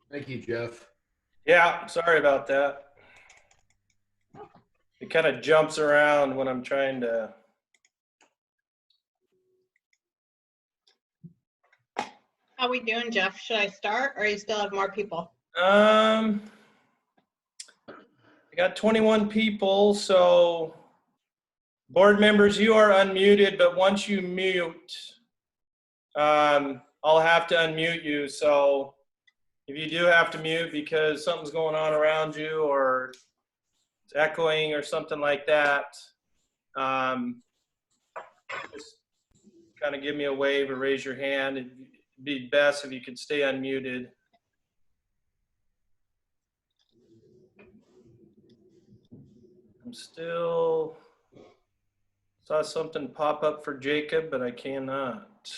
Thank you, Jeff. Yeah, sorry about that. It kind of jumps around when I'm trying to. How we doing, Jeff? Should I start, or you still have more people? I got 21 people, so board members, you are unmuted, but once you mute, I'll have to unmute you. So if you do have to mute because something's going on around you or it's echoing or something like that, just kind of give me a wave or raise your hand. It'd be best if you could stay unmuted. I'm still saw something pop up for Jacob, but I cannot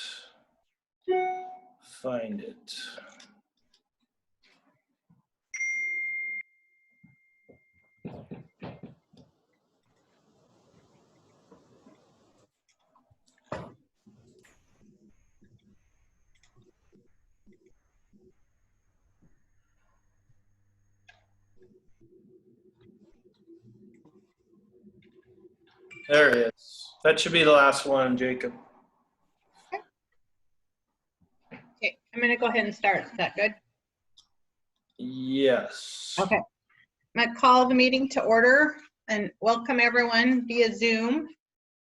find it. There it is. That should be the last one, Jacob. Okay, I'm gonna go ahead and start. Is that good? Yes. Okay. I'm gonna call the meeting to order and welcome everyone via Zoom.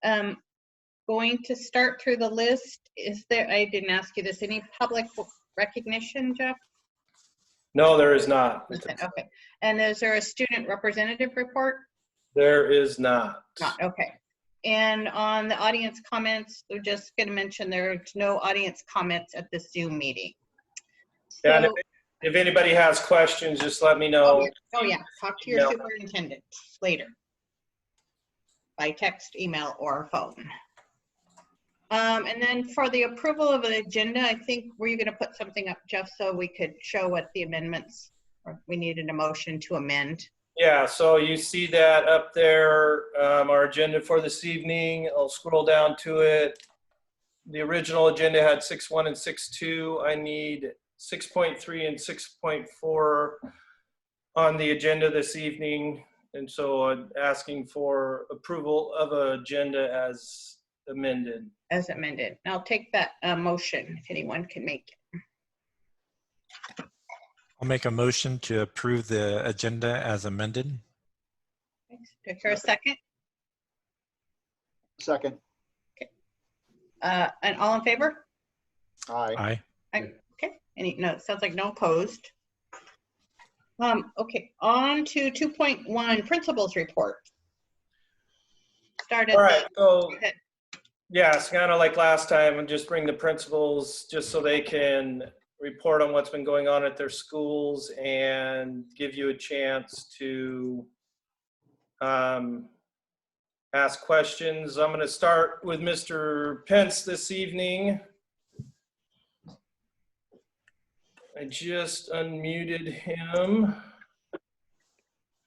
Going to start through the list. Is there, I didn't ask you this, any public recognition, Jeff? No, there is not. Okay. And is there a student representative report? There is not. Not, okay. And on the audience comments, we're just going to mention there's no audience comments at the Zoom meeting. So, And if anybody has questions, just let me know. oh yeah, talk to your superintendent later by text, email, or phone. And then for the approval of the agenda, I think were you going to put something up, Jeff, so we could show what the amendments, or we needed a motion to amend. Yeah, so you see that up there, our agenda for this evening. I'll scroll down to it. The original agenda had 6.1 and 6.2. I need 6.3 and 6.4 on the agenda this evening. And so I'm asking for approval of an agenda as amended. As amended. I'll take that motion if anyone can make it. I'll make a motion to approve the agenda as amended. Thanks. Do I hear a second? Second. Okay. And all in favor? Aye. Aye. Okay. No, it sounds like no opposed. Okay, on to 2.1 principals report. All right, so yeah, it's kind of like last time, and just bring the principals just so they can report on what's been going on at their schools and give you a chance to ask questions. I'm going to start with Mr. Pence this evening. I just unmuted him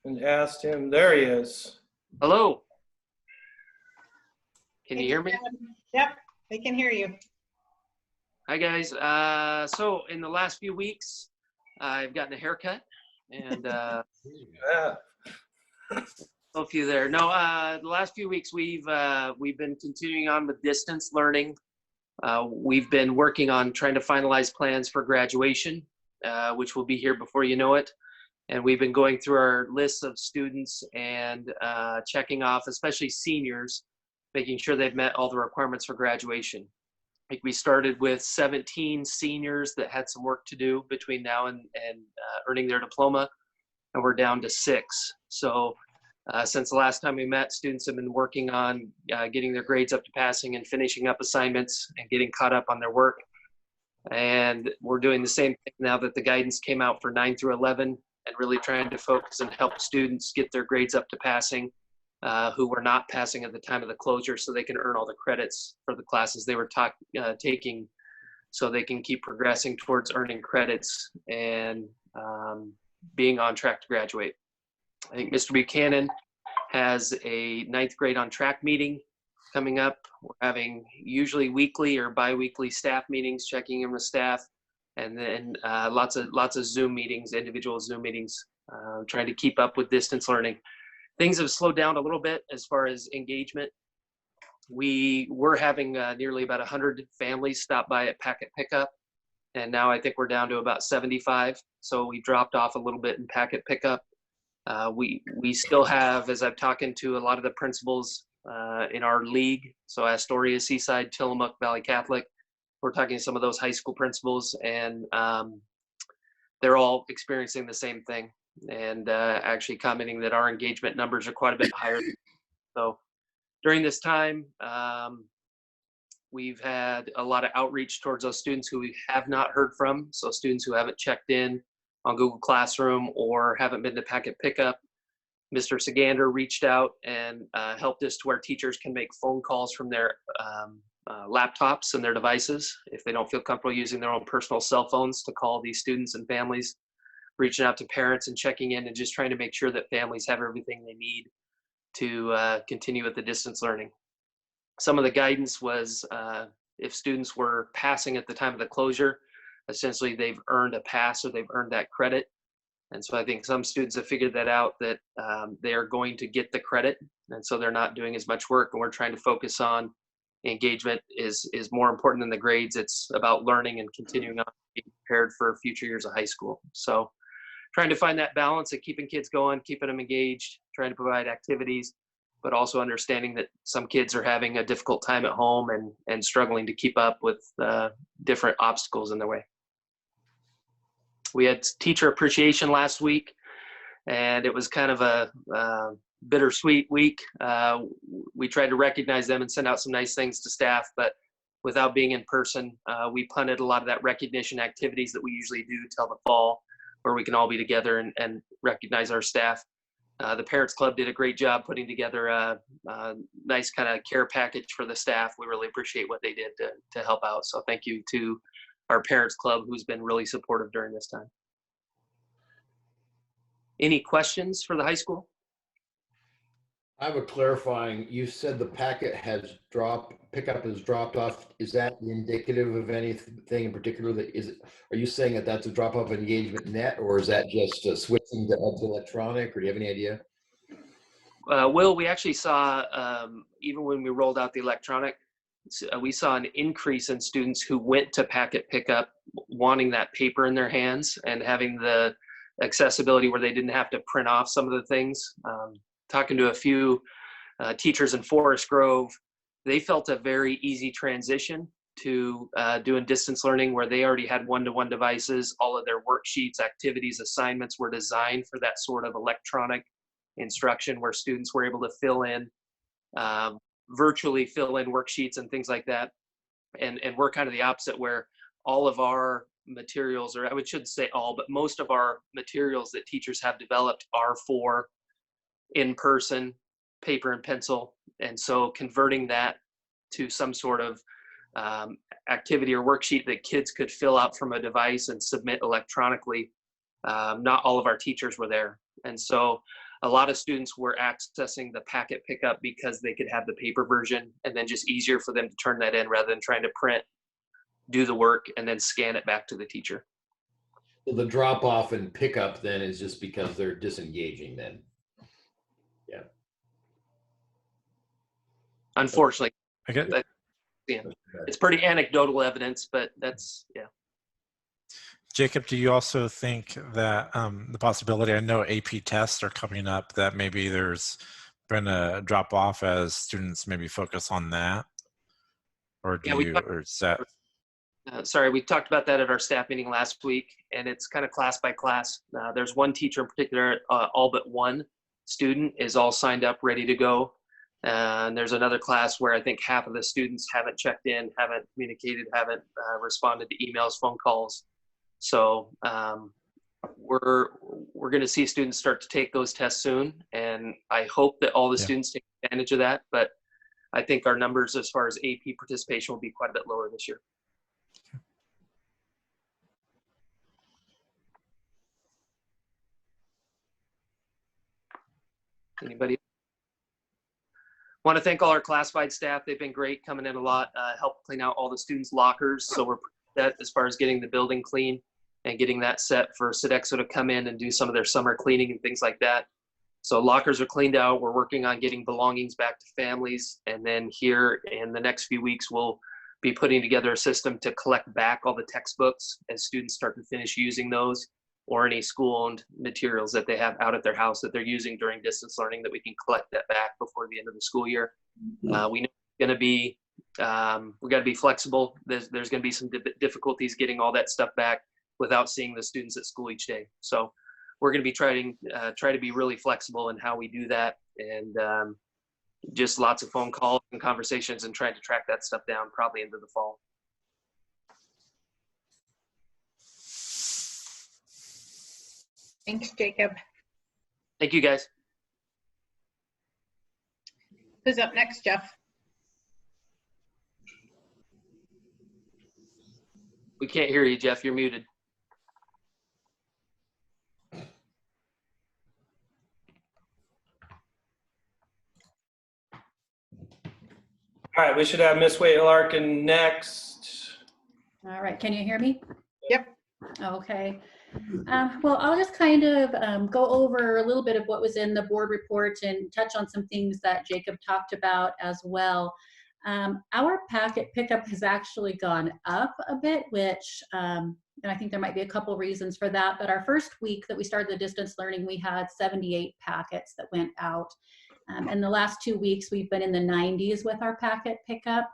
and asked him. There he is. Hello. Can you hear me? Yep, they can hear you. Hi, guys. So in the last few weeks, I've gotten a haircut, and Yeah. a few there. No, the last few weeks we've been continuing on with distance learning. We've been working on trying to finalize plans for graduation, which will be here before you know it. And we've been going through our lists of students and checking off, especially seniors, making sure they've met all the requirements for graduation. Like we started with 17 seniors that had some work to do between now and earning their diploma, and we're down to 6. So since the last time we met, students have been working on getting their grades up to passing and finishing up assignments and getting caught up on their work. And we're doing the same thing now that the guidance came out for 9 through 11, and really trying to focus and help students get their grades up to passing who were not passing at the time of the closure, so they can earn all the credits for the classes they were taking so they can keep progressing towards earning credits and being on track to graduate. I think Mr. Buchanan has a 9th grade on track meeting coming up. We're having usually weekly or bi-weekly staff meetings, checking in with staff, and then lots of Zoom meetings, individual Zoom meetings, trying to keep up with distance learning. Things have slowed down a little bit as far as engagement. We were having nearly about 100 families stop by at packet pickup, and now I think we're down to about 75. So we dropped off a little bit in packet pickup. We still have, as I've talking to a lot of the principals in our league, so Astoria, Seaside, Tillamook, Valley Catholic, we're talking to some of those high school principals, and they're all experiencing the same thing, and actually commenting that our engagement numbers are quite a bit higher. So during this time, we've had a lot of outreach towards those students who we have not heard from. So students who haven't checked in on Google Classroom or haven't been to packet pickup. Mr. Sagander reached out and helped us to where teachers can make phone calls from their laptops and their devices if they don't feel comfortable using their own personal cell phones to call these students and families, reaching out to parents and checking in and just trying to make sure that families have everything they need to continue with the distance learning. Some of the guidance was if students were passing at the time of the closure, essentially they've earned a pass or they've earned that credit. And so I think some students have figured that out, that they are going to get the credit. And so they're not doing as much work, and we're trying to focus on engagement is more important than the grades. It's about learning and continuing on, being prepared for future years of high school. So trying to find that balance of keeping kids going, keeping them engaged, trying to provide activities, but also understanding that some kids are having a difficult time at home and struggling to keep up with different obstacles in their way. We had teacher appreciation last week, and it was kind of a bittersweet week. We tried to recognize them and send out some nice things to staff, but without being in person, we punted a lot of that recognition activities that we usually do till the fall, where we can all be together and recognize our staff. The Parents Club did a great job putting together a nice kind of care package for the staff. We really appreciate what they did to help out. So thank you to our Parents Club, who's been really supportive during this time. Any questions for the high school? I have a clarifying. You said the packet has pickup has dropped off. Is that indicative of anything in particular? Are you saying that that's a drop off engagement net, or is that just switching to electronic, or do you have any idea? Will, we actually saw, even when we rolled out the electronic, we saw an increase in students who went to packet pickup wanting that paper in their hands and having the accessibility where they didn't have to print off some of the things. Talking to a few teachers in Forest Grove, they felt a very easy transition to doing distance learning, where they already had one-to-one devices. All of their worksheets, activities, assignments were designed for that sort of electronic instruction, where students were able to virtually fill in worksheets and things like that. And we're kind of the opposite, where all of our materials, or I shouldn't say all, but most of our materials that teachers have developed are for in-person paper and pencil. And so converting that to some sort of activity or worksheet that kids could fill out from a device and submit electronically, not all of our teachers were there. And so a lot of students were accessing the packet pickup because they could have the paper version, and then just easier for them to turn that in rather than trying to print, do the work, and then scan it back to the teacher. So the drop off and pickup then is just because they're disengaging then? Yeah. Unfortunately, I get, it's pretty anecdotal evidence, but that's, yeah. Jacob, do you also think that the possibility, I know AP tests are coming up, that maybe there's been a drop off as students maybe focus on that? Or do or is that? Sorry, we talked about that at our staff meeting last week, and it's kind of class by class. There's one teacher in particular, all but one student is all signed up, ready to go. And there's another class where I think half of the students haven't checked in, haven't communicated, haven't responded to emails, phone calls. So we're going to see students start to take those tests soon, and I hope that all the students take advantage of that. But I think our numbers as far as AP participation will be quite a bit lower this year. Anybody? Want to thank all our classified staff. They've been great, coming in a lot, helped clean out all the students' lockers. So we're set as far as getting the building clean and getting that set for Sodexo to come in and do some of their summer cleaning and things like that. So lockers are cleaned out. We're working on getting belongings back to families. And then here in the next few weeks, we'll be putting together a system to collect back all the textbooks as students start to finish using those, or any school-owned materials that they have out at their house that they're using during distance learning, that we can collect that back before the end of the school year. We know it's going to be, we got to be flexible. There's going to be some difficulties getting all that stuff back without seeing the students at school each day. So we're going to be try to be really flexible in how we do that, and just lots of phone calls and conversations and trying to track that stuff down probably into the fall. Thanks, Jacob. Thank you, guys. Who's up next, Jeff? We can't hear you, Jeff. You're muted. All right, we should have Miss Wade Larkin next. All right, can you hear me? Yep. Okay. Well, I'll just kind of go over a little bit of what was in the board report and touch on some things that Jacob talked about as well. Our packet pickup has actually gone up a bit, which, and I think there might be a couple reasons for that, but our first week that we started the distance learning, we had 78 packets that went out. And the last 2 weeks, we've been in the 90s with our packet pickup,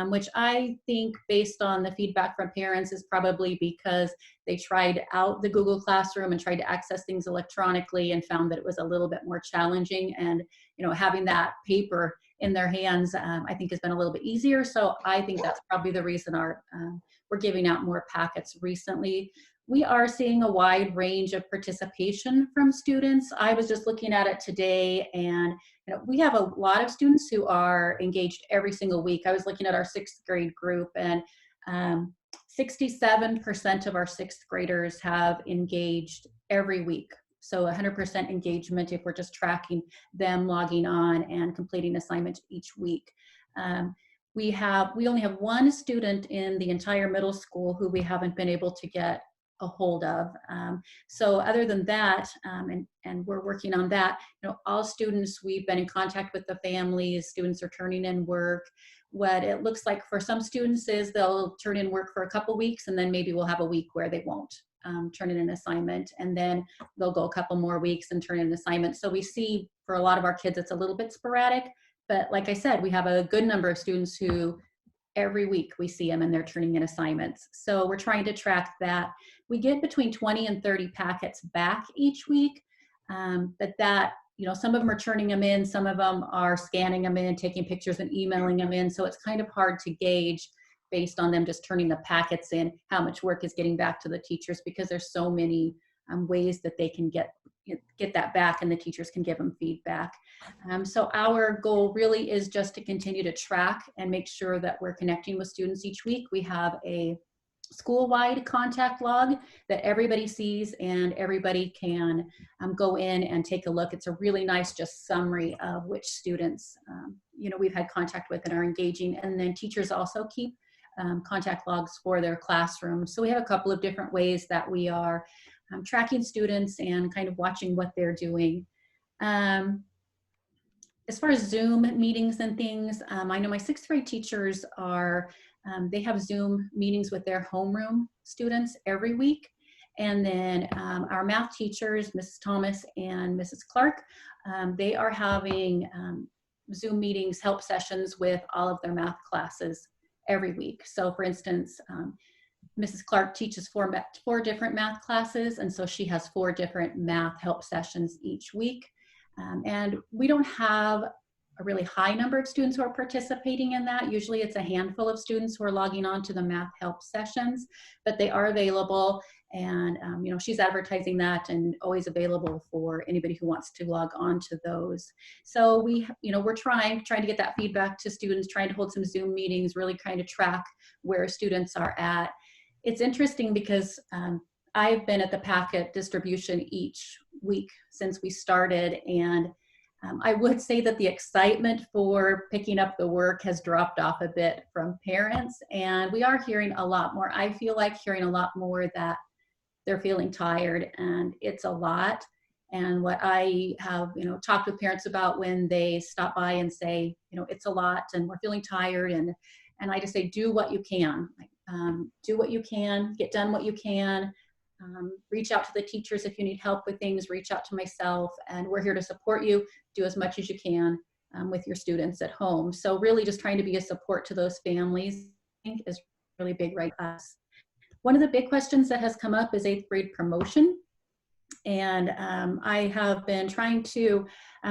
which I think, based on the feedback from parents, is probably because they tried out the Google Classroom and tried to access things electronically and found that it was a little bit more challenging. And, you know, having that paper in their hands, I think, has been a little bit easier. So I think that's probably the reason we're giving out more packets recently. We are seeing a wide range of participation from students. I was just looking at it today, and we have a lot of students who are engaged every single week. I was looking at our 6th grade group, and 67% of our 6th graders have engaged every week. So 100% engagement if we're just tracking them logging on and completing assignments each week. We only have one student in the entire middle school who we haven't been able to get a hold of. So other than that, and we're working on that, all students, we've been in contact with the families. Students are turning in work. What it looks like for some students is they'll turn in work for a couple weeks, and then maybe we'll have a week where they won't turn in an assignment, and then they'll go a couple more weeks and turn in an assignment. So we see for a lot of our kids, it's a little bit sporadic, but like I said, we have a good number of students who every week we see them and they're turning in assignments. So we're trying to track that. We get between 20 and 30 packets back each week, but that, some of them are turning them in, some of them are scanning them in, taking pictures and emailing them in. So it's kind of hard to gauge based on them just turning the packets in, how much work is getting back to the teachers, because there's so many ways that they can get that back and the teachers can give them feedback. So our goal really is just to continue to track and make sure that we're connecting with students each week. We have a school-wide contact log that everybody sees, and everybody can go in and take a look. It's a really nice just summary of which students we've had contact with and are engaging, and then teachers also keep contact logs for their classroom. So we have a couple of different ways that we are tracking students and kind of watching what they're doing. As far as Zoom meetings and things, I know my 6th grade teachers they have Zoom meetings with their homeroom students every week. And then our math teachers, Mrs. Thomas and Mrs. Clark, they are having Zoom meetings, help sessions with all of their math classes every week. So for instance, Mrs. Clark teaches four different math classes, and so she has 4 different math help sessions each week. And we don't have a really high number of students who are participating in that. Usually it's a handful of students who are logging on to the math help sessions, but they are available. And she's advertising that and always available for anybody who wants to log on to those. So we're trying to get that feedback to students, trying to hold some Zoom meetings, really trying to track where students are at. It's interesting because I've been at the packet distribution each week since we started, and I would say that the excitement for picking up the work has dropped off a bit from parents, and we are hearing a lot more. I feel like hearing a lot more that they're feeling tired, and it's a lot. And what I have, talked with parents about when they stop by and say, it's a lot and we're feeling tired, and I just say, do what you can. Do what you can, get done what you can. Reach out to the teachers if you need help with things, reach out to myself, and we're here to support you. Do as much as you can with your students at home. So really just trying to be a support to those families, I think, is really big right for us. One of the big questions that has come up is 8th grade promotion. And I have been trying to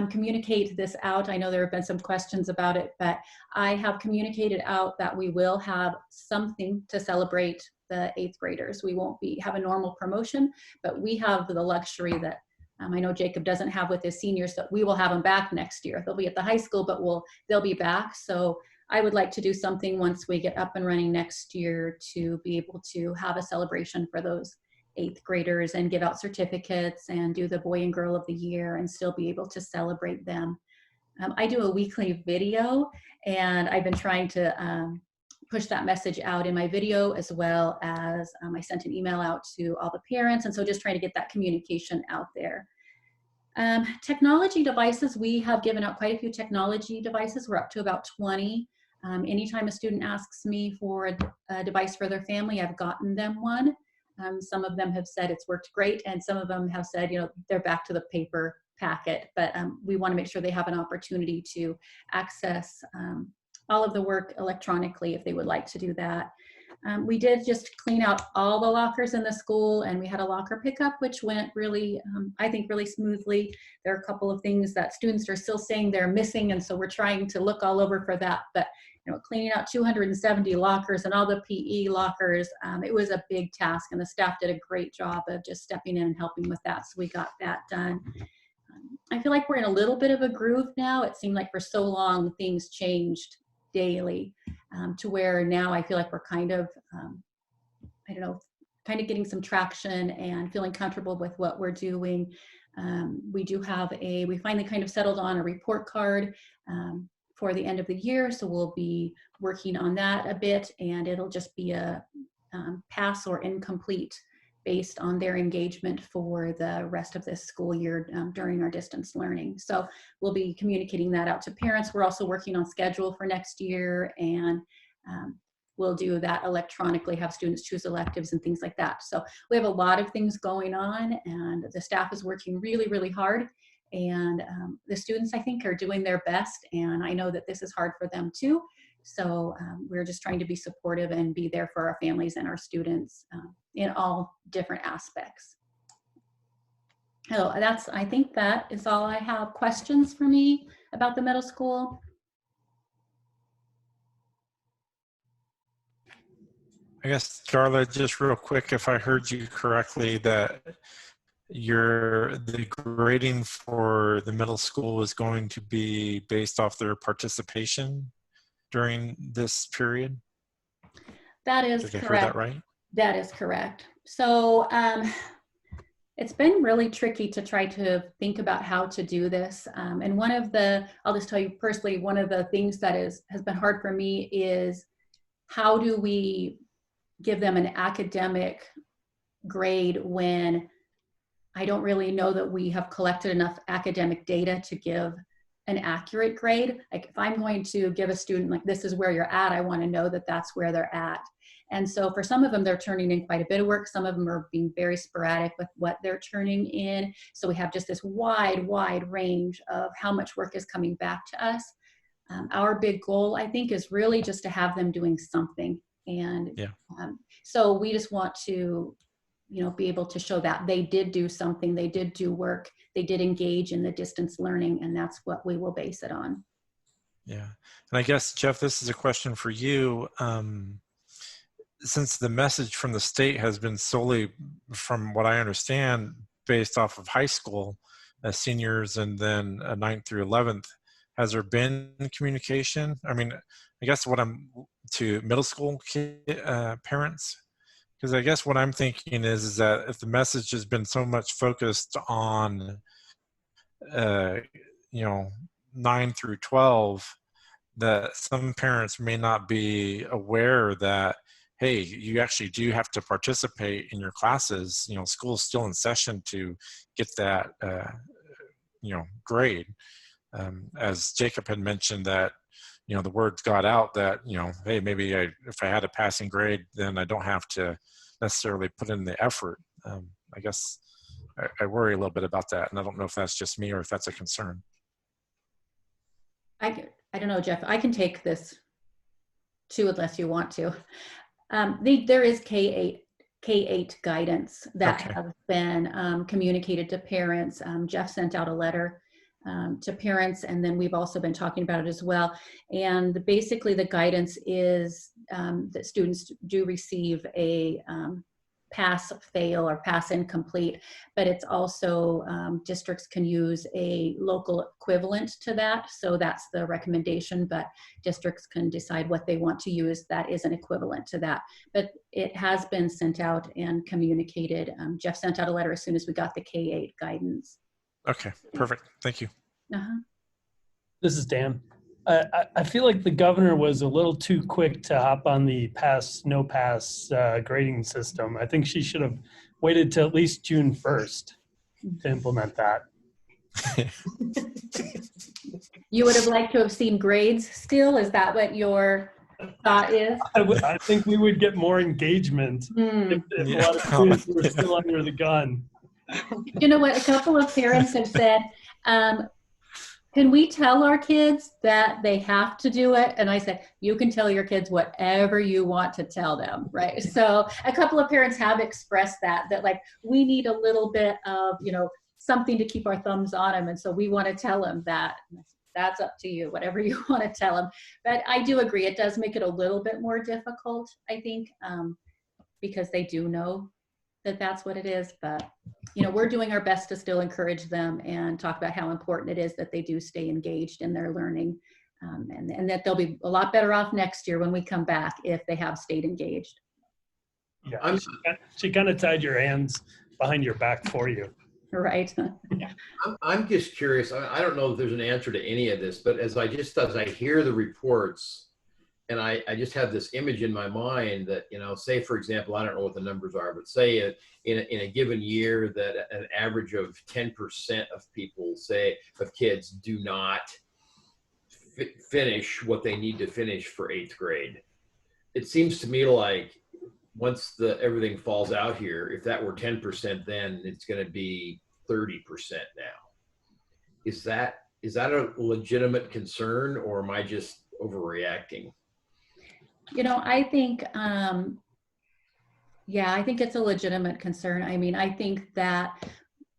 communicate this out. I know there have been some questions about it, but I have communicated out that we will have something to celebrate the 8th graders. We won't have a normal promotion, but we have the luxury that I know Jacob doesn't have with his seniors, that we will have them back next year. They'll be at the high school, but they'll be back. So I would like to do something once we get up and running next year to be able to have a celebration for those 8th graders and give out certificates and do the Boy and Girl of the Year and still be able to celebrate them. I do a weekly video, and I've been trying to push that message out in my video, as well as I sent an email out to all the parents, and so just trying to get that communication out there. Technology devices, we have given out quite a few technology devices. We're up to about 20. Anytime a student asks me for a device for their family, I've gotten them one. Some of them have said it's worked great, and some of them have said, they're back to the paper packet, but we want to make sure they have an opportunity to access all of the work electronically if they would like to do that. We did just clean out all the lockers in the school, and we had a locker pickup, which went really, I think, really smoothly. There are a couple of things that students are still saying they're missing, and so we're trying to look all over for that. But cleaning out 270 lockers and all the PE lockers, it was a big task, and the staff did a great job of just stepping in and helping with that. So we got that done. I feel like we're in a little bit of a groove now. It seemed like for so long things changed daily to where now I feel like we're kind of, kind of getting some traction and feeling comfortable with what we're doing. We finally kind of settled on a report card for the end of the year. So we'll be working on that a bit, and it'll just be a pass or incomplete based on their engagement for the rest of this school year during our distance learning. So we'll be communicating that out to parents. We're also working on schedule for next year, and we'll do that electronically, have students choose electives and things like that. So we have a lot of things going on, and the staff is working really, really hard. And the students, I think, are doing their best, and I know that this is hard for them too. So we're just trying to be supportive and be there for our families and our students in all different aspects. So I think that is all I have. Questions for me about the middle school? I guess, Darla, just real quick, if I heard you correctly, that the grading for the middle school is going to be based off their participation during this period? That is Did I correct. hear that right? That is correct. So it's been really tricky to try to think about how to do this. And I'll just tell you personally, one of the things that has been hard for me is how do we give them an academic grade when I don't really know that we have collected enough academic data to give an accurate grade. Like if I'm going to give a student like, this is where you're at, I want to know that that's where they're at. And so for some of them, they're turning in quite a bit of work. Some of them are being very sporadic with what they're turning in. So we have just this wide range of how much work is coming back to us. Our big goal, I think, is really just to have them doing something. And so we just want to, be able to show that they did do something, they did do work, they did engage in the distance learning, and that's what we will base it on. Yeah. And I guess, Jeff, this is a question for you. Since the message from the state has been solely, from what I understand, based off of high school seniors and then 9th through 11th, has there been communication? I mean, I guess to middle school parents, because I guess what I'm thinking is that if the message has been so much focused on, 9 through 12, that some parents may not be aware that, hey, you actually do have to participate in your classes. School's still in session to get that, grade. As Jacob had mentioned that, the words got out that, hey, maybe if I had a passing grade, then I don't have to necessarily put in the effort. I guess I worry a little bit about that, and I don't know if that's just me or if that's a concern. I don't know, Jeff. I can take this too, unless you want to. There is K-8 guidance that Okay. has been communicated to parents. Jeff sent out a letter to parents, and then we've also been talking about it as well. And basically, the guidance is that students do receive a pass fail or pass incomplete, but it's also districts can use a local equivalent to that. So that's the recommendation, but districts can decide what they want to use that is an equivalent to that. But it has been sent out and communicated. Jeff sent out a letter as soon as we got the K-8 guidance. Okay, perfect. Thank you. Uh-huh. This is Dan. I feel like the governor was a little too quick to hop on the pass, no pass grading system. I think she should have waited till at least June 1st to implement that. You would have liked to have seen grades still? Is that what your thought is? I think we would get more engagement if a lot of students were still under the gun. You know what? A couple of parents have said, can we tell our kids that they have to do it? And I said, you can tell your kids whatever you want to tell them, right? So a couple of parents have expressed that like, we need a little bit of, something to keep our thumbs on them. And so we want to tell them that. That's up to you, whatever you want to tell them. But I do agree, it does make it a little bit more difficult, I think, because they do know that that's what it is. But we're doing our best to still encourage them and talk about how important it is that they do stay engaged in their learning, and that they'll be a lot better off next year when we come back if they have stayed engaged. Yeah, she kind of tied your hands behind your back for you. Right. I'm just curious. I don't know if there's an answer to any of this, but as I hear the reports, and I just have this image in my mind that, say, for example, I don't know what the numbers are, but say in a given year that an average of 10% of people, say, of kids do not finish what they need to finish for 8th grade. It seems to me like once everything falls out here, if that were 10%, then it's going to be 30% now. Is that a legitimate concern, or am I just overreacting? I think, I think it's a legitimate concern. I mean, I think that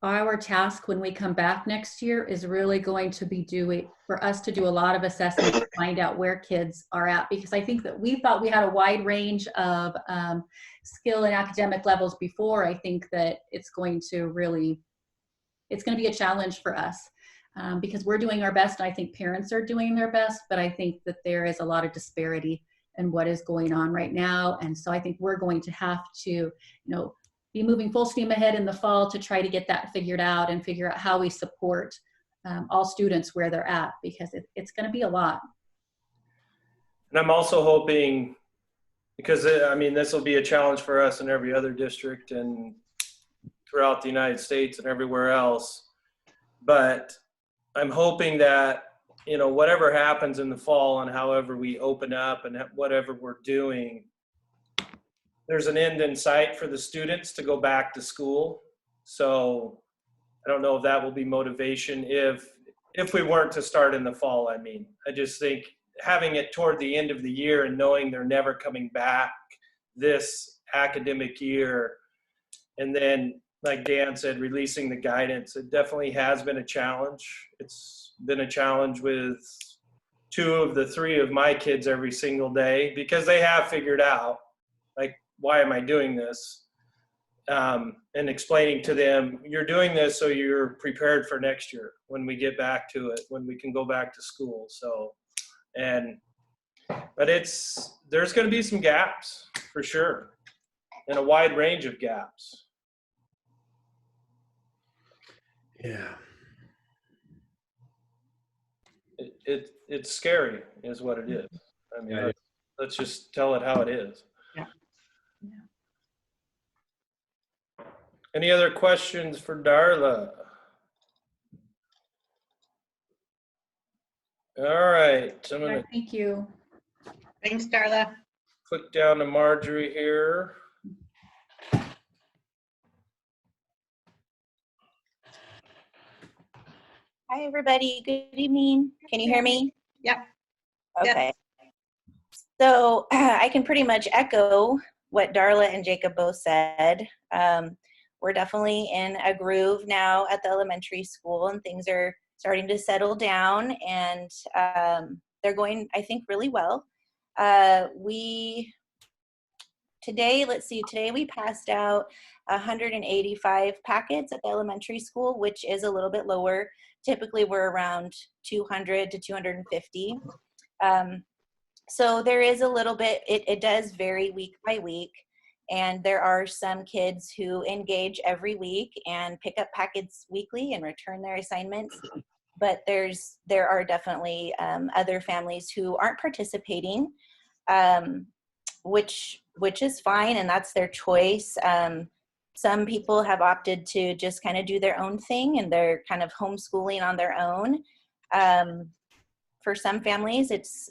our task when we come back next year is really going to be for us to do a lot of assessment to find out where kids are at, because I think that we thought we had a wide range of skill and academic levels before. I think that it's going to be a challenge for us. Because we're doing our best, and I think parents are doing their best, but I think that there is a lot of disparity in what is going on right now. And so I think we're going to have to, be moving full steam ahead in the fall to try to get that figured out and figure out how we support all students where they're at, because it's going to be a lot. And I'm also hoping, because this will be a challenge for us in every other district and throughout the United States and everywhere else, but I'm hoping that, whatever happens in the fall and however we open up and whatever we're doing, there's an end in sight for the students to go back to school. So I don't know if that will be motivation if we weren't to start in the fall. I just think having it toward the end of the year and knowing they're never coming back this academic year, and then, like Dan said, releasing the guidance, it definitely has been a challenge. It's been a challenge with 2 of the 3 of my kids every single day, because they have figured out, like, why am I doing this? And explaining to them, you're doing this so you're prepared for next year when we get back to it, when we can go back to school. So, but there's going to be some gaps for sure, and a wide range of gaps. Yeah. it's scary is what it is. I mean, Yeah. let's just tell it how it is. Yeah. Any other questions for Darla? All right, I'm gonna Thank you. Thanks, Darla. click down to Marjorie here. Hi, everybody. Good evening. Can you hear me? Yep. Okay. So I can pretty much echo what Darla and Jacob both said. We're definitely in a groove now at the elementary school, and things are starting to settle down, and they're going, I think, really well. Today we passed out 185 packets at the elementary school, which is a little bit lower. Typically, we're around 200 to 250. So there is a little bit, it does vary week by week. And there are some kids who engage every week and pick up packets weekly and return their assignments. But there are definitely other families who aren't participating, which is fine, and that's their choice. Some people have opted to just kind of do their own thing, and they're kind of homeschooling on their own. For some families, it's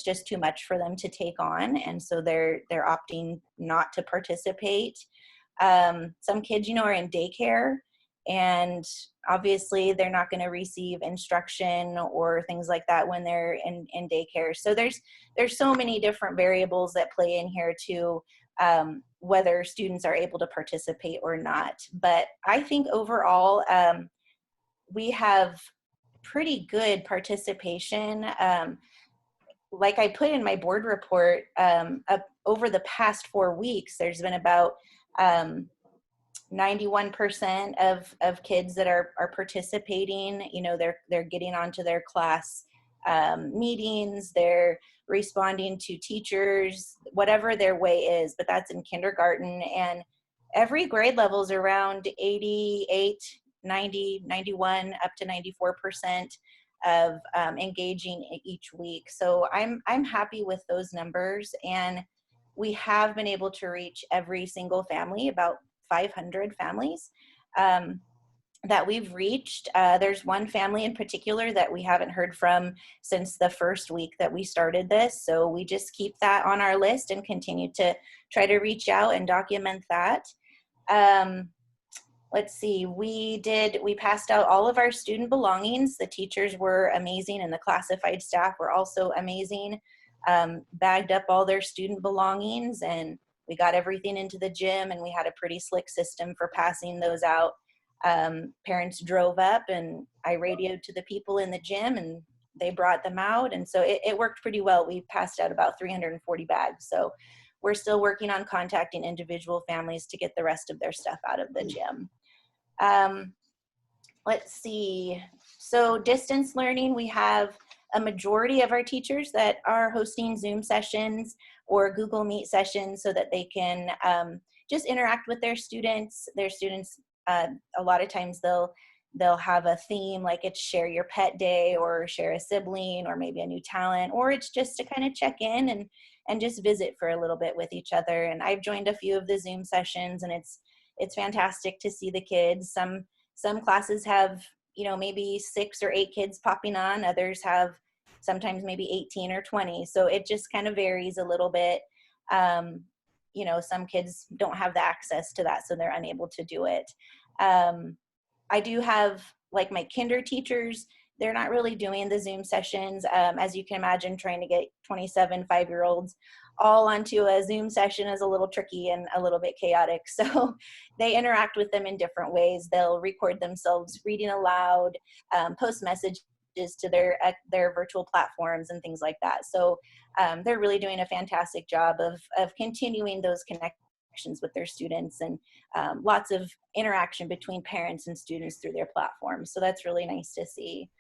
just too much for them to take on, and so they're opting not to participate. Some kids, are in daycare, and obviously they're not going to receive instruction or things like that when they're in daycare. So there's so many different variables that play in here too, whether students are able to participate or not. But I think overall, we have pretty good participation. Like I put in my board report, over the past 4 weeks, there's been about 91% of kids that are participating. They're getting onto their class meetings, they're responding to teachers, whatever their way is, but that's in kindergarten. And every grade level is around 88, 90, 91, up to 94% of engaging each week. So I'm happy with those numbers, and we have been able to reach every single family, about 500 families that we've reached. There's one family in particular that we haven't heard from since the first week that we started this. So we just keep that on our list and continue to try to reach out and document that. Let's see, we passed out all of our student belongings. The teachers were amazing, and the classified staff were also amazing. Bagged up all their student belongings, and we got everything into the gym, and we had a pretty slick system for passing those out. Parents drove up, and I radioed to the people in the gym, and they brought them out. And so it worked pretty well. We passed out about 340 bags. So we're still working on contacting individual families to get the rest of their stuff out of the gym. Let's see. So distance learning, we have a majority of our teachers that are hosting Zoom sessions or Google Meet sessions so that they can just interact with their students. A lot of times they'll have a theme, like it's Share Your Pet Day or Share a Sibling or maybe a new talent, or it's just to kind of check in and just visit for a little bit with each other. And I've joined a few of the Zoom sessions, and it's fantastic to see the kids. Some classes have, maybe 6 or 8 kids popping on. Others have sometimes maybe 18 or 20. So it just kind of varies a little bit. Some kids don't have the access to that, so they're unable to do it. I do have, like, my kinder teachers, they're not really doing the Zoom sessions. As you can imagine, trying to get 27 5-year-olds all onto a Zoom session is a little tricky and a little bit chaotic. So they interact with them in different ways. They'll record themselves reading aloud, post messages to their virtual platforms and things like that. So they're really doing a fantastic job of continuing those connections with their students, and lots of interaction between parents and students through their platforms. So that's really nice to see.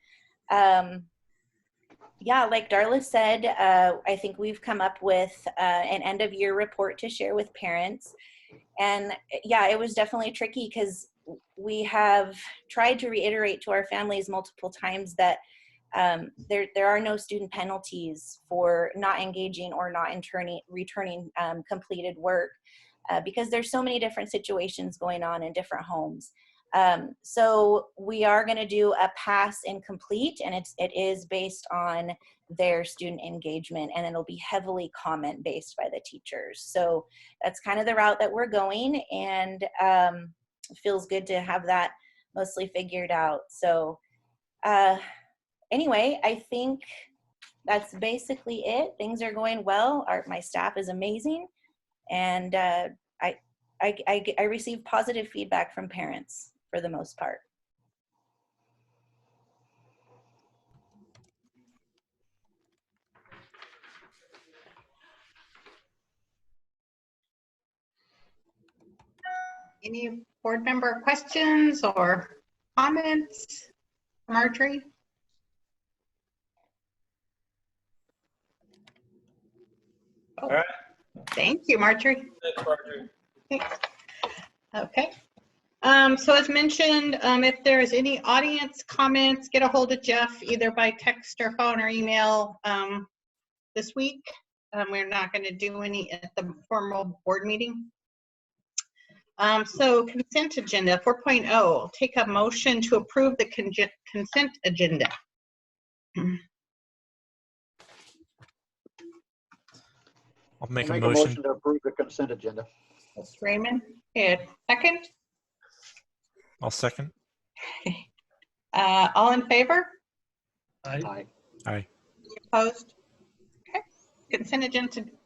Yeah, like Darla said, I think we've come up with an end of year report to share with parents. And yeah, it was definitely tricky because we have tried to reiterate to our families multiple times that There are no student penalties for not engaging or not returning completed work because there's so many different situations going on in different homes. So we are going to do a pass incomplete, and it is based on their student engagement, and it'll be heavily comment based by the teachers. So that's kind of the route that we're going, and it feels good to have that mostly figured out. So anyway, I think that's basically it. Things are going well. My staff is amazing, and I receive positive feedback from parents for the most part. Any board member questions or comments? Marjorie? All right. Thank you, Marjorie. Thanks, Marjorie. Okay. So as mentioned, if there's any audience comments, get a hold of Jeff either by text or phone or email this week. We're not going to do any at the formal board meeting. So consent agenda 4.0, take a motion to approve the consent agenda. I'll make I'll a make motion. to approve the consent agenda. That's Raymond. Okay, second. I'll second. All in favor? Aye. Aye. Opposed? Okay. Consent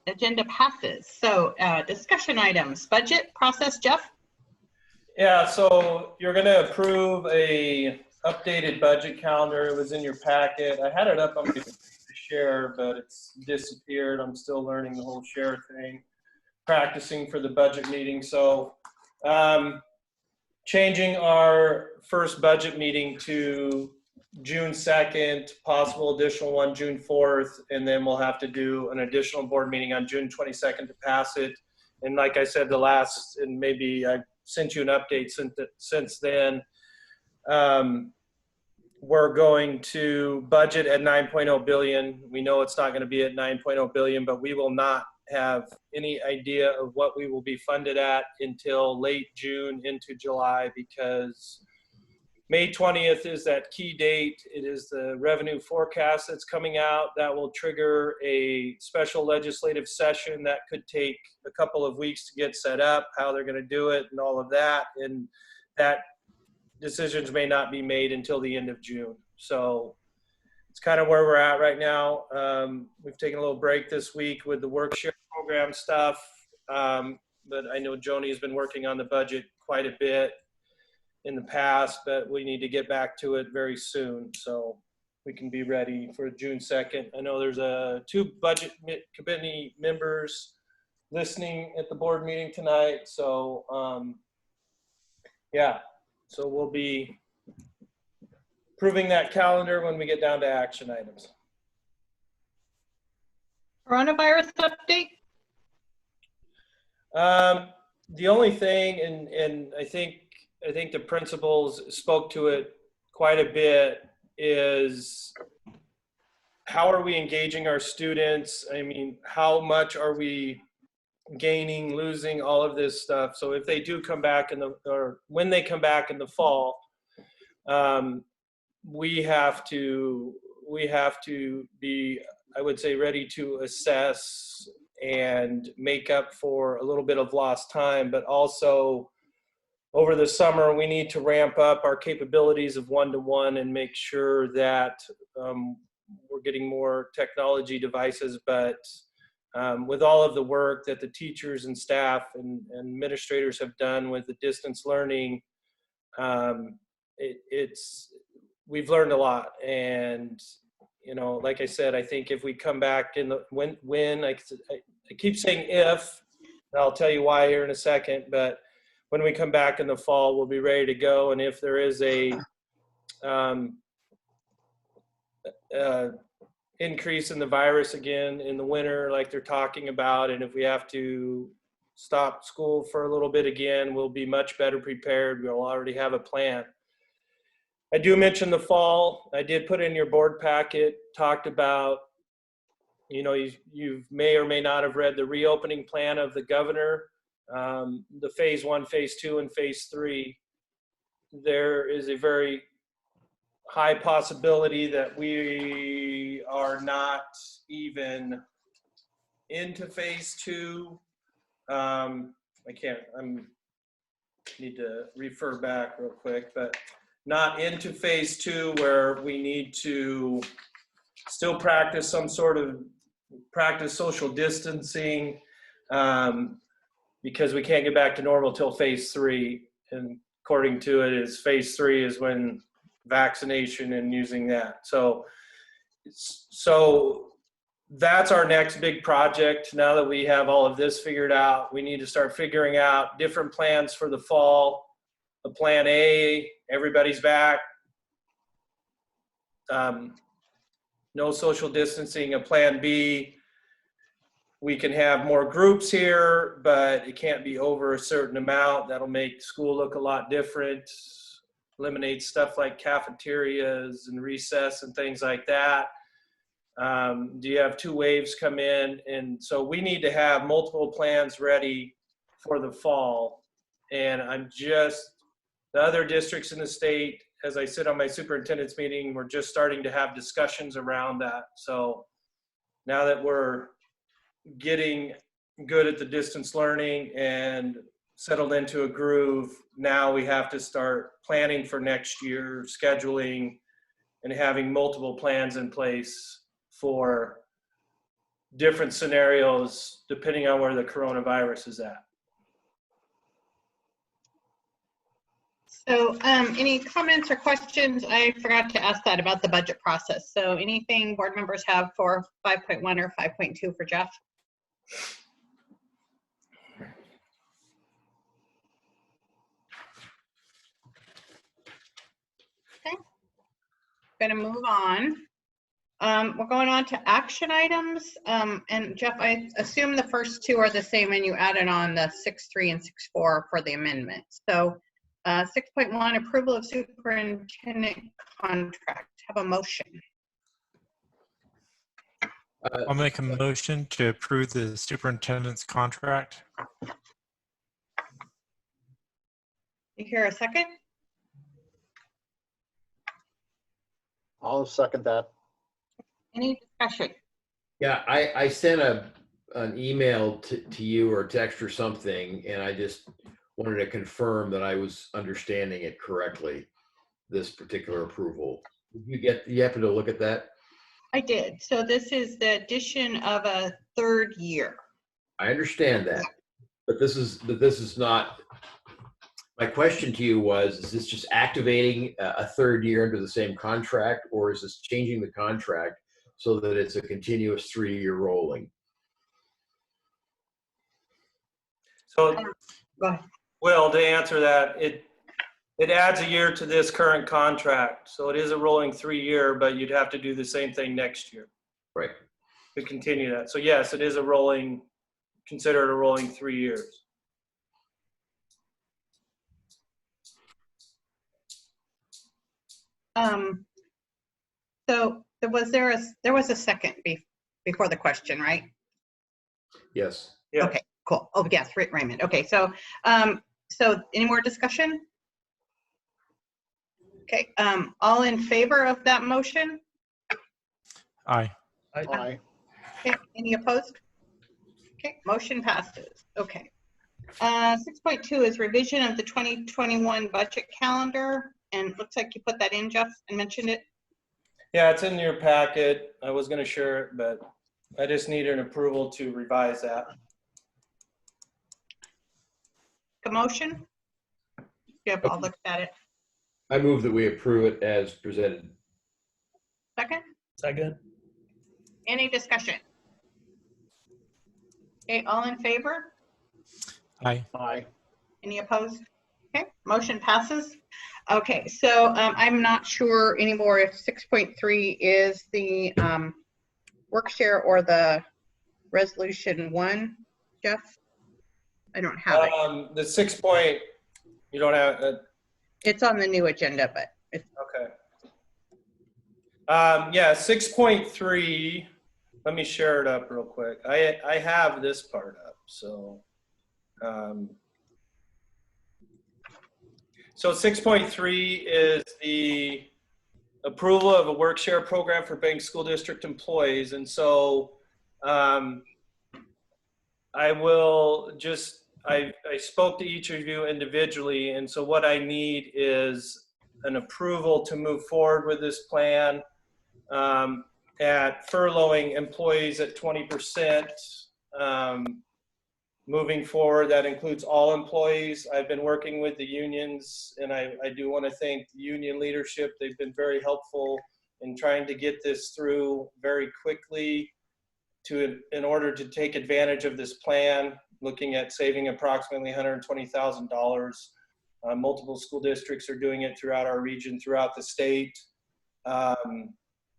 agenda passes. So discussion items, budget process, Jeff? Yeah, so you're going to approve a updated budget calendar. It was in your packet. I had it up on my share, but it's disappeared. I'm still learning the whole share thing, practicing for the budget meeting. So changing our first budget meeting to June 2nd, possible additional one June 4th, and then we'll have to do an additional board meeting on June 22nd to pass it. And like I said, and maybe I sent you an update since then. We're going to budget at 9.0 billion. We know it's not going to be at 9.0 billion, but we will not have any idea of what we will be funded at until late June into July, because May 20th is that key date. It is the revenue forecast that's coming out. That will trigger a special legislative session that could take a couple of weeks to get set up, how they're going to do it and all of that. And that decisions may not be made until the end of June. So it's kind of where we're at right now. We've taken a little break this week with the work share program stuff. But I know Joni has been working on the budget quite a bit in the past, but we need to get back to it very soon so we can be ready for June 2nd. I know there's two budget committee members listening at the board meeting tonight. So yeah, so we'll be approving that calendar when we get down to action items. Coronavirus update? The only thing, and I think the principals spoke to it quite a bit, is how are we engaging our students? I mean, how much are we gaining, losing, all of this stuff? So if they do come back or when they come back in the fall, we have to be, I would say, ready to assess and make up for a little bit of lost time, but also over the summer, we need to ramp up our capabilities of one-to-one and make sure that we're getting more technology devices. But with all of the work that the teachers and staff and administrators have done with the distance learning, we've learned a lot. And, you know, like I said, I think if we come back in the, when I keep saying if, and I'll tell you why here in a second, but when we come back in the fall, we'll be ready to go. And if there is a increase in the virus again in the winter, like they're talking about, and if we have to stop school for a little bit again, we'll be much better prepared. We'll already have a plan. I do mention the fall. I did put in your board packet, talked about, you know, you may or may not have read the reopening plan of the governor, the phase 1, phase 2, and phase 3. There is a very high possibility that we are not even into phase 2. Need to refer back real quick, but not into phase 2 where we need to still practice social distancing, because we can't get back to normal till phase 3. And according to it, is phase 3 is when vaccination and using that. So that's our next big project. Now that we have all of this figured out, we need to start figuring out different plans for the fall. A plan A, everybody's back. No social distancing. A plan B, we can have more groups here, but it can't be over a certain amount. That'll make school look a lot different. Eliminate stuff like cafeterias and recess and things like that. Do you have 2 waves come in? And so we need to have multiple plans ready for the fall. And the other districts in the state, as I said on my superintendent's meeting, we're just starting to have discussions around that. So now that we're getting good at the distance learning and settled into a groove, now we have to start planning for next year, scheduling, and having multiple plans in place for different scenarios depending on where the coronavirus is at. So any comments or questions? I forgot to ask that about the budget process. So anything board members have for 5.1 or 5.2 for Jeff? Okay, gonna move on. We're going on to action items. And Jeff, I assume the first 2 are the same and you added on the 6.3 and 6.4 for the amendment. So 6.1, approval of superintendent contract. Have a motion. I'll make a motion to approve the superintendent's contract. You hear a second? I'll second that. Any discussion? Yeah, I sent an email to you or text or something, and I just wanted to confirm that I was understanding it correctly, this particular approval. Did you happen to look at that? I did. So this is the addition of a 3rd year. I understand that, but this is not. My question to you was: is this just activating a 3rd year under the same contract, or is this changing the contract so that it's a continuous 3-year rolling? So, Go ahead. Will, to answer that, it adds a year to this current contract. So it is a rolling 3-year, but you'd have to do the same thing next year. Right. To continue that. So yes, it is considered a rolling 3 years. So there was a second before the question, right? Yes. Yeah. Okay, cool. Oh, yes, Raymond. Okay, so any more discussion? Okay, all in favor of that motion? Aye. Aye. Okay, any opposed? Okay, motion passes. Okay. 6.2 is revision of the 2021 budget calendar, and it looks like you put that in, Jeff, and mentioned it. Yeah, it's in your packet. I was going to share it, but I just need an approval to revise that. The motion? Yep, I'll look at it. I move that we approve it as presented. Second? Second. Any discussion? Okay, all in favor? Aye. Aye. Any opposed? Okay, motion passes. Okay, so I'm not sure anymore if 6.3 is the work share or the resolution 1, Jeff? I don't have it. The 6 point, you don't have, It's on the new agenda, but Okay. Yeah, 6.3. Let me share it up real quick. I have this part up. So 6.3 is the approval of a work share program for Bank School District employees. And so I spoke to each of you individually. And so what I need is an approval to move forward with this plan at furloughing employees at 20%. Moving forward, that includes all employees. I've been working with the unions, and I do want to thank the union leadership. They've been very helpful in trying to get this through very quickly in order to take advantage of this plan, looking at saving approximately $120,000. Multiple school districts are doing it throughout our region, throughout the state.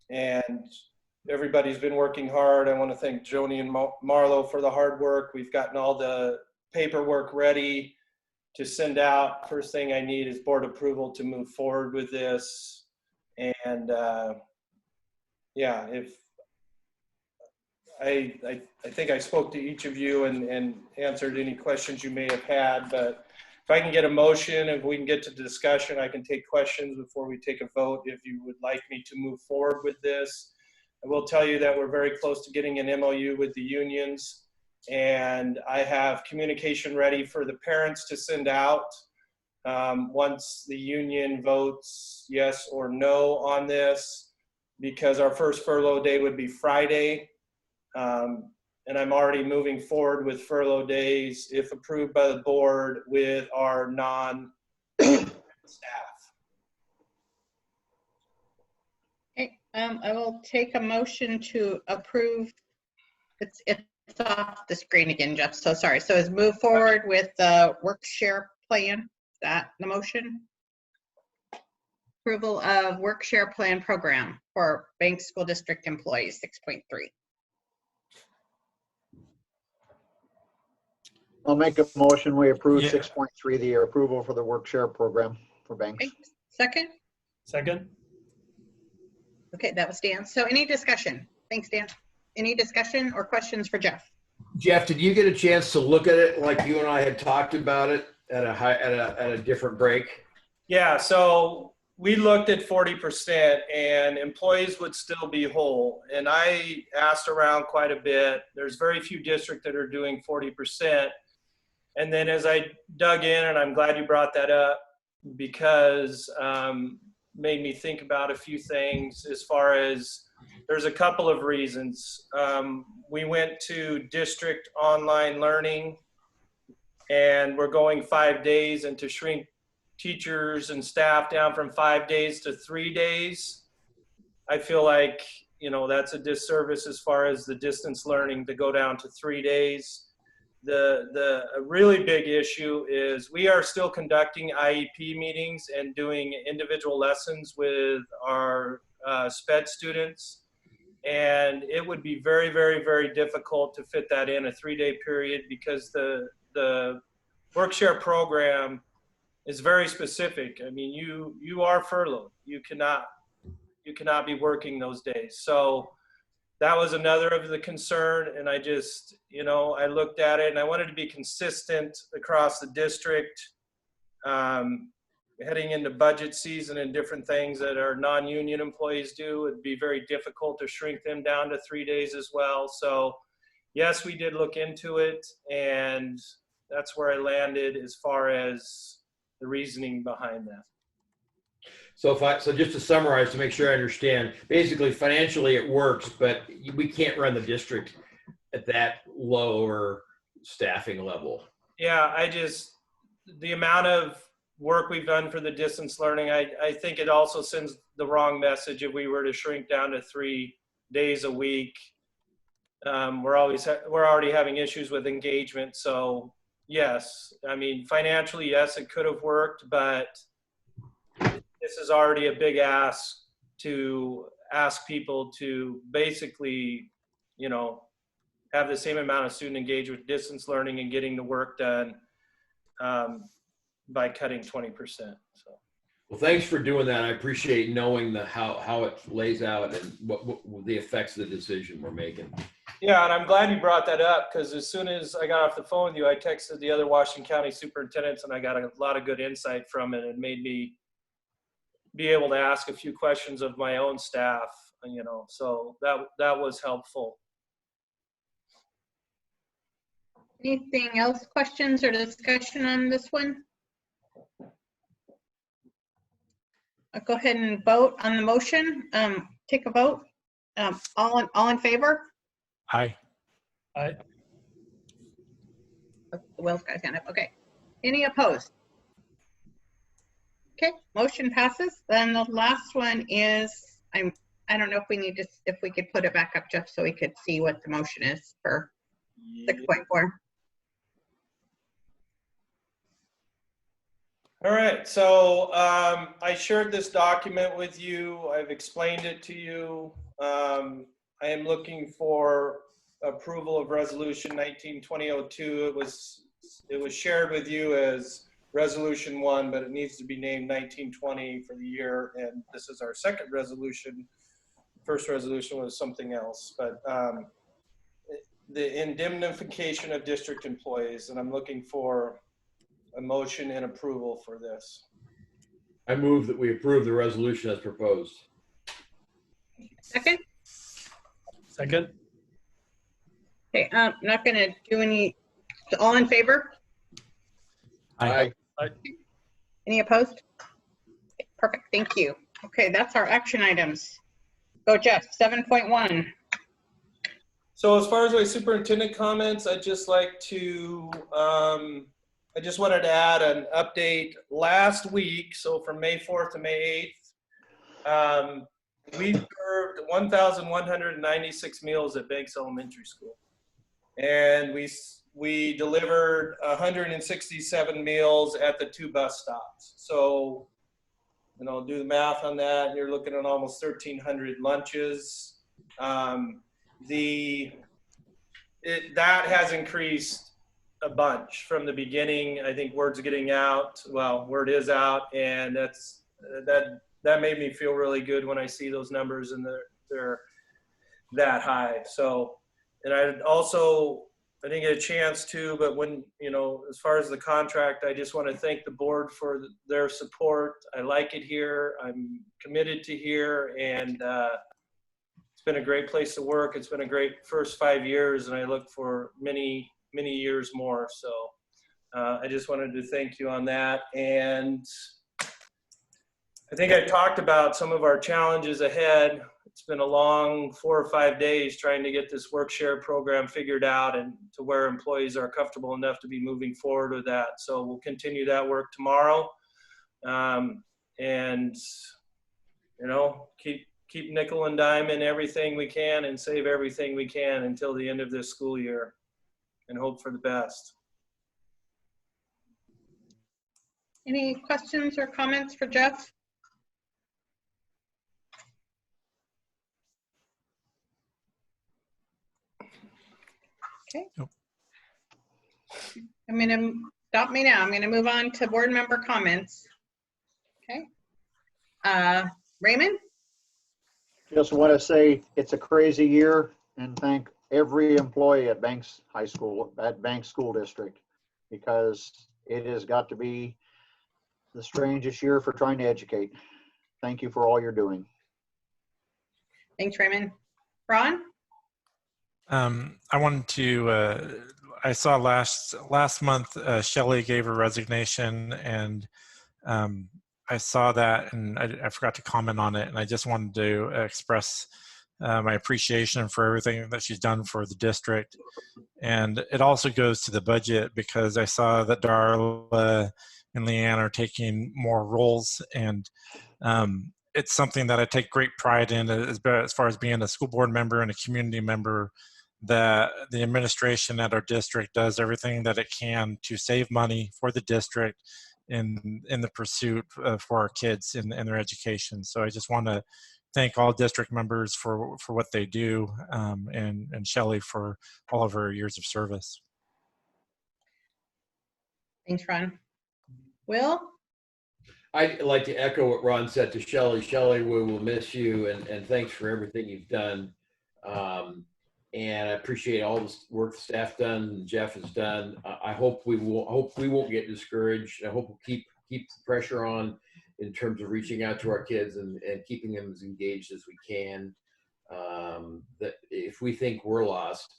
And everybody's been working hard. I want to thank Joni and Marlo for the hard work. We've gotten all the paperwork ready to send out. First thing I need is board approval to move forward with this. And yeah, if I think I spoke to each of you and answered any questions you may have had, but if I can get a motion, if we can get to discussion, I can take questions before we take a vote if you would like me to move forward with this. I will tell you that we're very close to getting an MOU with the unions, and I have communication ready for the parents to send out once the union votes yes or no on this, because our first furlough day would be Friday. And I'm already moving forward with furlough days, if approved by the board, with our non-staff. Okay, I will take a motion to approve. It's off the screen again, Jeff, so sorry. So is move forward with the work share plan. Is that the motion? Approval of work share plan program for Bank School District employees, 6.3. I'll make a motion. We approve Yeah. 6.3, the approval for the work share program for banks. Okay, second? Second? Okay, that was Dan. So any discussion? Thanks, Dan. Any discussion or questions for Jeff? Jeff, did you get a chance to look at it like you and I had talked about it at a different break? Yeah, so we looked at 40% and employees would still be whole. And I asked around quite a bit. There's very few districts that are doing 40%. And then as I dug in, and I'm glad you brought that up because made me think about a few things as far as there's a couple of reasons. We went to district online learning and we're going 5 days, and to shrink teachers and staff down from 5 days to 3 days, I feel like, you know, that's a disservice as far as the distance learning to go down to 3 days. The really big issue is we are still conducting IEP meetings and doing individual lessons with our SPED students. And it would be very, very, very difficult to fit that in a 3-day period because the workshare program is very specific. I mean, you are furloughed. You cannot be working those days. So that was another of the concern. And I just, you know, I looked at it and I wanted to be consistent across the district, heading into budget season and different things that our non-union employees do. It'd be very difficult to shrink them down to 3 days as well. So yes, we did look into it, and that's where I landed as far as the reasoning behind that. So just to summarize, to make sure I understand, basically financially it works, but we can't run the district at that lower staffing level. Yeah, the amount of work we've done for the distance learning, I think it also sends the wrong message if we were to shrink down to 3 days a week. We're already having issues with engagement. So yes, I mean, financially, yes, it could have worked, but this is already a big ask to ask people to basically, you know, have the same amount of student engagement with distance learning and getting the work done by cutting 20%. So. Well, thanks for doing that. I appreciate knowing how it lays out and what the effects of the decision we're making. Yeah, and I'm glad you brought that up, because as soon as I got off the phone with you, I texted the other Washington County superintendents, and I got a lot of good insight from it. It made me be able to ask a few questions of my own staff, you know, so that was helpful. Anything else, questions or discussion on this one? I'll go ahead and vote on the motion. Take a vote. All in favor? Aye. Will's got his hand up. Okay. Any opposed? Okay, motion passes. Then the last one is, I don't know if we need to, if we could put it back up, Jeff, so we could see what the motion is for 6.4. All right, so I shared this document with you. I've explained it to you. I am looking for approval of resolution 19-2002. It was shared with you as resolution 1, but it needs to be named 1920 for the year, and this is our second resolution. First resolution was something else, but the indemnification of district employees, and I'm looking for a motion and approval for this. I move that we approve the resolution as proposed. Second? Second. Okay, I'm not gonna do any, so all in favor? Aye. Any opposed? Okay, perfect, thank you. Okay, that's our action items. Go Jeff, 7.1. So as far as my superintendent comments, I'd just like to, I just wanted to add an update. Last week, so from May 4th to May 8th, we served 1,196 meals at Banks Elementary School. And we delivered 167 meals at the 2 bus stops. So, you know, do the math on that, and you're looking at almost 1,300 lunches. That has increased a bunch from the beginning. I think word's getting out. Well, word is out, and that made me feel really good when I see those numbers and they're that high. So, and I didn't get a chance to, but when, you know, as far as the contract, I just want to thank the board for their support. I like it here. I'm committed to here, and it's been a great place to work. It's been a great first 5 years, and I look for many, many years more. So I just wanted to thank you on that. And I think I talked about some of our challenges ahead. It's been a long 4 or 5 days trying to get this work share program figured out and to where employees are comfortable enough to be moving forward with that. So we'll continue that work tomorrow. And, you know, keep nickel and diming everything we can and save everything we can until the end of this school year, and hope for the best. Any questions or comments for Jeff? Okay. Nope. I'm gonna stop me now. I'm gonna move on to board member comments. Okay. Raymond? Just want to say it's a crazy year and thank every employee at Banks High School, at Banks School District, because it has got to be the strangest year for trying to educate. Thank you for all you're doing. Thanks, Raymond. Ron? I wanted to, I saw last month, Shelley gave her resignation, and I saw that and I forgot to comment on it. And I just wanted to express my appreciation for everything that she's done for the district. And it also goes to the budget, because I saw that Darla and Leanne are taking more roles, and it's something that I take great pride in as far as being a school board member and a community member, that the administration at our district does everything that it can to save money for the district in the pursuit for our kids in their education. So I just want to thank all district members for what they do, and Shelley for all of her years of service. Thanks, Ron. Will? I'd like to echo what Ron said to Shelley. Shelley, we will miss you, and thanks for everything you've done. And I appreciate all the work the staff done, and Jeff has done. I hope we won't get discouraged. I hope we'll keep the pressure on in terms of reaching out to our kids and keeping them as engaged as we can. That if we think we're lost,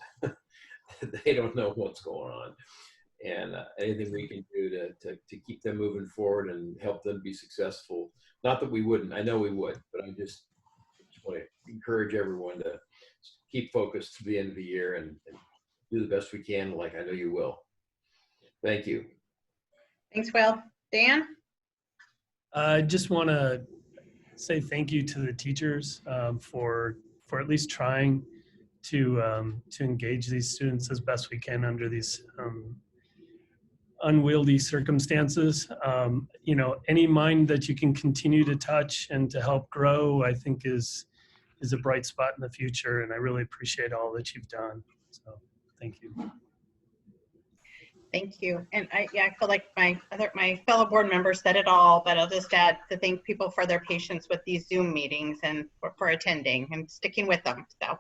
they don't know what's going on. And anything we can do to keep them moving forward and help them be successful. Not that we wouldn't, I know we would, but I just want to encourage everyone to keep focused to the end of the year and do the best we can, like I know you will. Thank you. Thanks, Will. Dan? I just want to say thank you to the teachers for at least trying to engage these students as best we can under these unwieldy circumstances. You know, any mind that you can continue to touch and to help grow, I think is a bright spot in the future. And I really appreciate all that you've done. So thank you. Thank you. And I feel like my fellow board members said it all, but I'll just add to thank people for their patience with these Zoom meetings and for attending and sticking with them. So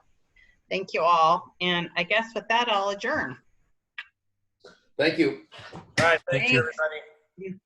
thank you all. And I guess with that, I'll adjourn. Thank you. All right, thank Thank you, you. everybody.